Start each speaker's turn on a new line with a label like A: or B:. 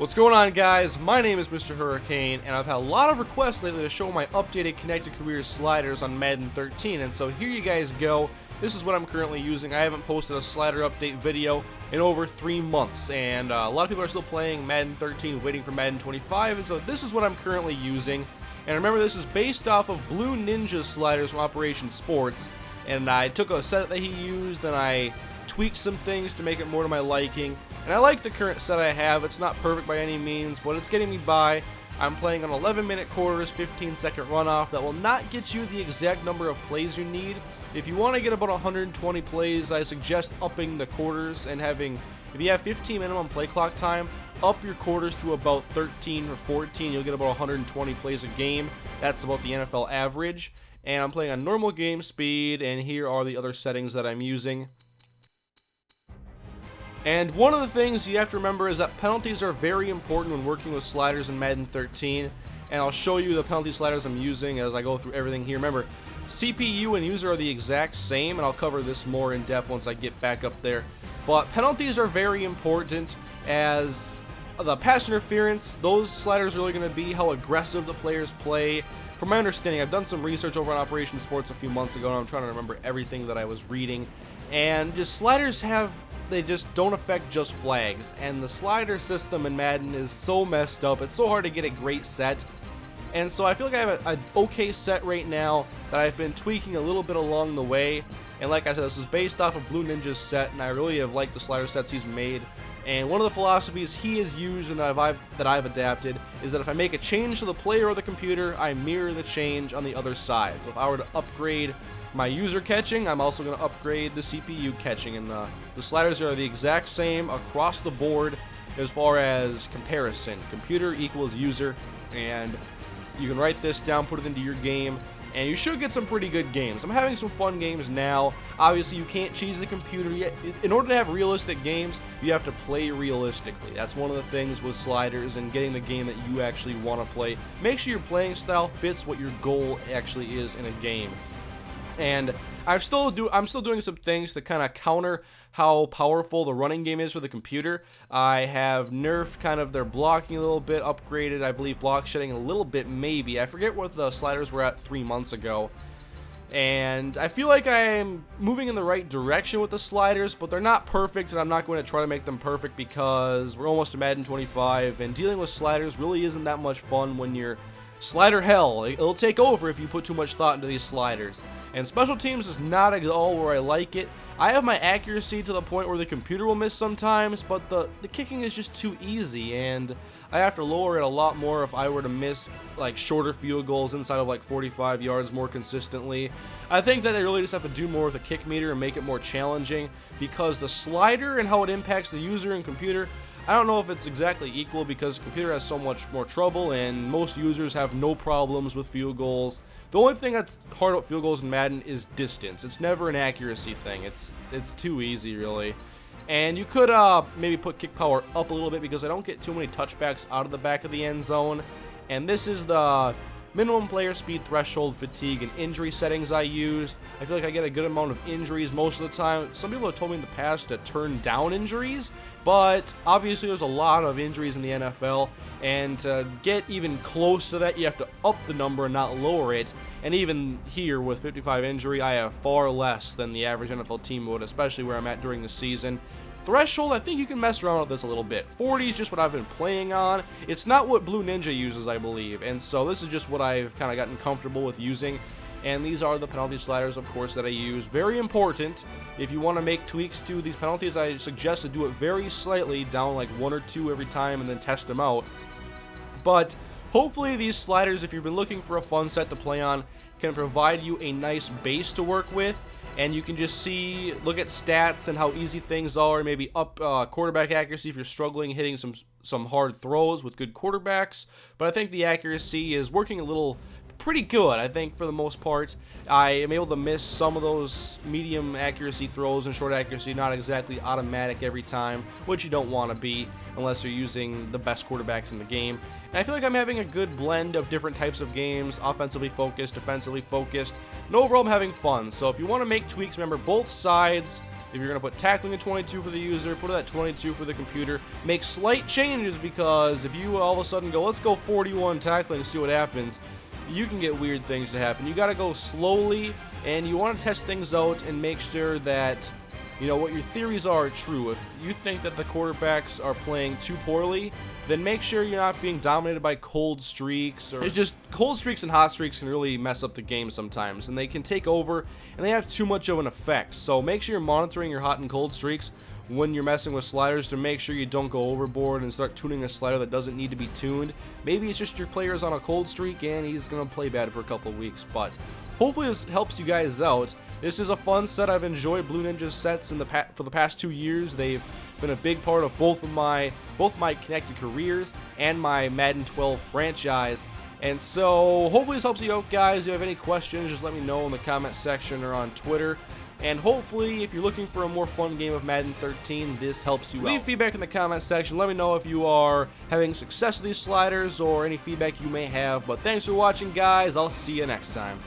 A: What's going on, guys? My name is MrHurriicane, and I've had a lot of requests lately to show my updated Connected Careers sliders on Madden 13, and so here you guys go. This is what I'm currently using. I haven't posted a slider update video in over 3 months, and a lot of people are still playing Madden 13, waiting for Madden 25, and so this is what I'm currently using. And remember, this is based off of BlueNinja sliders from Operation Sports, and I took a set that he used, and I tweaked some things to make it more to my liking. And I like the current set I have. It's not perfect by any means, but it's getting me by. I'm playing on 11-minute quarters, 15-second runoff. That will not get you the exact number of plays you need. If you want to get about 120 plays, I suggest upping the quarters and having, if you have 15 minimum play clock time, up your quarters to about 13 or 14. You'll get about 120 plays a game. That's about the NFL average. And I'm playing on normal game speed, and here are the other settings that I'm using. And one of the things you have to remember is that penalties are very important when working with sliders in Madden 13, and I'll show you the penalty sliders I'm using as I go through everything here. Remember, CPU and user are the exact same, and I'll cover this more in depth once I get back up there. But penalties are very important, as the pass interference, those sliders are really going to be how aggressive the players play. From my understanding, I've done some research over on Operation Sports a few months ago, and I'm trying to remember everything that I was reading, and just sliders they just don't affect just flags, and the slider system in Madden is so messed up. It's so hard to get a great set, and so I feel like I have an okay set right now that I've been tweaking a little bit along the way. And like I said, this is based off of BlueNinja's set, and I really have liked the slider sets he's made. And one of the philosophies he has used and that I've adapted is that if I make a change to the player or the computer, I mirror the change on the other side. So if I were to upgrade my user catching, I'm also going to upgrade the CPU catching, and the sliders are the exact same across the board as far as comparison. Computer equals user, and you can write this down, put it into your game, and you should get some pretty good games. I'm having some fun games now. Obviously, you can't cheese the computer yet. In order to have realistic games, you have to play realistically. That's one of the things with sliders and getting the game that you actually want to play. Make sure your playing style fits what your goal actually is in a game. And I'm still doing some things to kind of counter how powerful the running game is for the computer. I have nerfed kind of their blocking a little bit, upgraded, I believe, block shedding a little bit, maybe. I forget what the sliders were at 3 months ago. And I feel like I'm moving in the right direction with the sliders, but they're not perfect, and I'm not going to try to make them perfect because we're almost to Madden 25, and dealing with sliders really isn't that much fun when you're slider hell. It'll take over if you put too much thought into these sliders. And special teams is not at all where I like it. I have my accuracy to the point where the computer will miss sometimes, but the kicking is just too easy, and I have to lower it a lot more if I were to miss like shorter field goals inside of like 45 yards more consistently. I think that they really just have to do more with the kick meter and make it more challenging, because the slider and how it impacts the user and computer, I don't know if it's exactly equal, because the computer has so much more trouble and most users have no problems with field goals. The only thing that's hard about field goals in Madden is distance. It's never an accuracy thing. It's too easy, really. And you could maybe put kick power up a little bit, because I don't get too many touchbacks out of the back of the end zone. And this is the minimum player speed threshold, fatigue, and injury settings I use. I feel like I get a good amount of injuries most of the time. Some people have told me in the past to turn down injuries, but obviously there's a lot of injuries in the NFL, and to get even close to that, you have to up the number and not lower it. And even here with 55 injury, I have far less than the average NFL team would, especially where I'm at during the season. Threshold, I think you can mess around with this a little bit. 40 is just what I've been playing on. It's not what BlueNinja uses, I believe, and so this is just what I've kind of gotten comfortable with using. And these are the penalty sliders, of course, that I use. Very important. If you want to make tweaks to these penalties, I suggest to do it very slightly, down like 1 or 2 every time, and then test them out. But hopefully these sliders, if you've been looking for a fun set to play on, can provide you a nice base to work with. And you can just look at stats and how easy things are, maybe up quarterback accuracy if you're struggling hitting some hard throws with good quarterbacks. But I think the accuracy is working pretty good, I think, for the most part. I am able to miss some of those medium accuracy throws and short accuracy, not exactly automatic every time, which you don't want to be unless you're using the best quarterbacks in the game. And I feel like I'm having a good blend of different types of games, offensively focused, defensively focused, and overall I'm having fun. So if you want to make tweaks, remember both sides If you're going to put tackling at 22 for the user, put it at 22 for the computer. Make slight changes, because if you all of a sudden go, let's go 41 tackling and see what happens, you can get weird things to happen. You got to go slowly, and you want to test things out and make sure that, you know, what your theories are true. If you think that the quarterbacks are playing too poorly, then make sure you're not being dominated by cold streaks. Or it's just cold streaks and hot streaks can really mess up the game sometimes, and they can take over, and they have too much of an effect. So make sure you're monitoring your hot and cold streaks when you're messing with sliders to make sure you don't go overboard and start tuning a slider that doesn't need to be tuned. Maybe it's just your player's on a cold streak and he's going to play bad for a couple of weeks, but hopefully this helps you guys out. This is a fun set. I've enjoyed BlueNinja's sets for the past 2 years. They've been a big part of both my Connected Careers and my Madden 12 franchise. And so hopefully this helps you out, guys. If you have any questions, just let me know in the comment section or on Twitter. And hopefully, if you're looking for a more fun game of Madden 13, this helps you out. Leave feedback in the comment section. Let me know if you are having success with these sliders or any feedback you may have. But thanks for watching, guys. I'll see you next time.